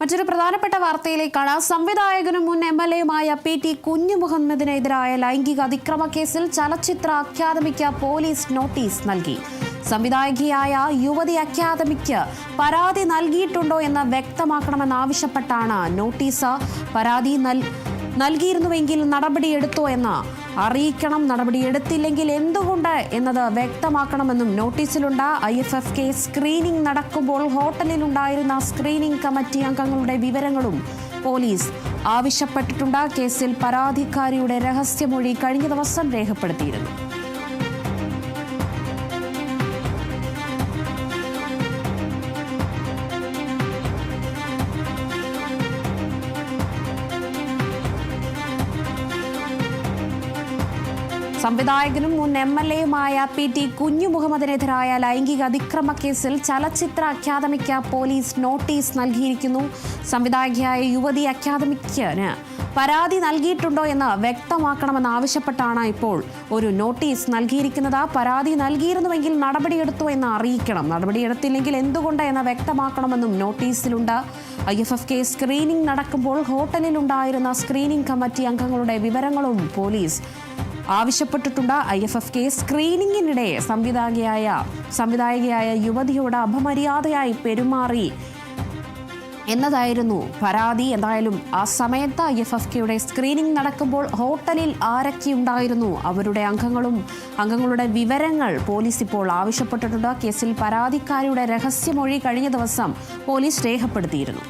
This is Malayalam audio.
മറ്റൊരു പ്രധാനപ്പെട്ട വാർത്തയിലേക്കാണ്. സംവിധായകനും മുൻ MLA-യുമായ PT കുഞ്ഞുമുഹമ്മദിനെതിരായ ലൈംഗിക അതിക്രമ കേസിൽ ചലച്ചിത്ര അക്കാദമിക്ക് പോലീസ് നോട്ടീസ് നൽകി. സംവിധായകയായ യുവതി അക്കാദമിക്ക് പരാതി നൽകിയിട്ടുണ്ടോ എന്ന് വ്യക്തമാക്കണമെന്നാവശ്യപ്പെട്ടാണ് നോട്ടീസ്. പരാതി നൽകിയിരുന്നുവെങ്കിൽ നടപടിയെടുത്തോ എന്ന് അറിയിക്കണം. നടപടിയെടുത്തില്ലെങ്കിൽ എന്തുകൊണ്ട് എന്നത് വ്യക്തമാക്കണമെന്നും നോട്ടീസിലുണ്ട്. IFFK സ്ക്രീനിംഗ് നടക്കുമ്പോൾ ഹോട്ടലിലുണ്ടായിരുന്ന സ്ക്രീനിംഗ് കമ്മിറ്റി അംഗങ്ങളുടെ വിവരങ്ങളും പോലീസ് ആവശ്യപ്പെട്ടിട്ടുണ്ട്. കേസിൽ പരാതിക്കാരിയുടെ രഹസ്യമൊഴി കഴിഞ്ഞ ദിവസം രേഖപ്പെടുത്തിയിരുന്നു. സംവിധായകനും മുൻ MLA-യുമായ PT കുഞ്ഞുമുഹമ്മദിനെതിരായ ലൈംഗിക അതിക്രമ കേസിൽ ചലച്ചിത്ര അക്കാദമിക്ക് പോലീസ് നോട്ടീസ് നൽകിയിരിക്കുന്നു. സംവിധായകയായ യുവതി അക്കാദമിക്ക് പരാതി നൽകിയിട്ടുണ്ടോ എന്ന് വ്യക്തമാക്കണമെന്നാവശ്യപ്പെട്ടാണ് ഇപ്പോൾ ഒരു നോട്ടീസ് നൽകിയിരിക്കുന്നത്. പരാതി നൽകിയിരുന്നുവെങ്കിൽ നടപടിയെടുത്തോ എന്ന് അറിയിക്കണം. നടപടിയെടുത്തില്ലെങ്കിൽ എന്തുകൊണ്ട് എന്ന് വ്യക്തമാക്കണമെന്നും നോട്ടീസിലുണ്ട്. IFFK സ്ക്രീനിംഗ് നടക്കുമ്പോൾ ഹോട്ടലിലുണ്ടായിരുന്ന സ്ക്രീനിംഗ് കമ്മിറ്റി അംഗങ്ങളുടെ വിവരങ്ങളും പോലീസ് ആവശ്യപ്പെട്ടിട്ടുണ്ട്. IFFK സ്ക്രീനിങ്ങിനിടെ സംവിധായകയായ യുവതിയോട് അപമര്യാദയായി പെരുമാറി എന്നതായിരുന്നു പരാതി. എന്തായാലും ആ സമയത്ത് IFFKയുടെ സ്ക്രീനിംഗ് നടക്കുമ്പോൾ ഹോട്ടലിൽ ആരൊക്കെയുണ്ടായിരുന്നു, അവരുടെ അംഗങ്ങളുടെ വിവരങ്ങൾ പോലീസ് ഇപ്പോൾ ആവശ്യപ്പെട്ടിട്ടുണ്ട്. കേസിൽ പരാതിക്കാരിയുടെ രഹസ്യമൊഴി കഴിഞ്ഞ ദിവസം പോലീസ് രേഖപ്പെടുത്തിയിരുന്നു.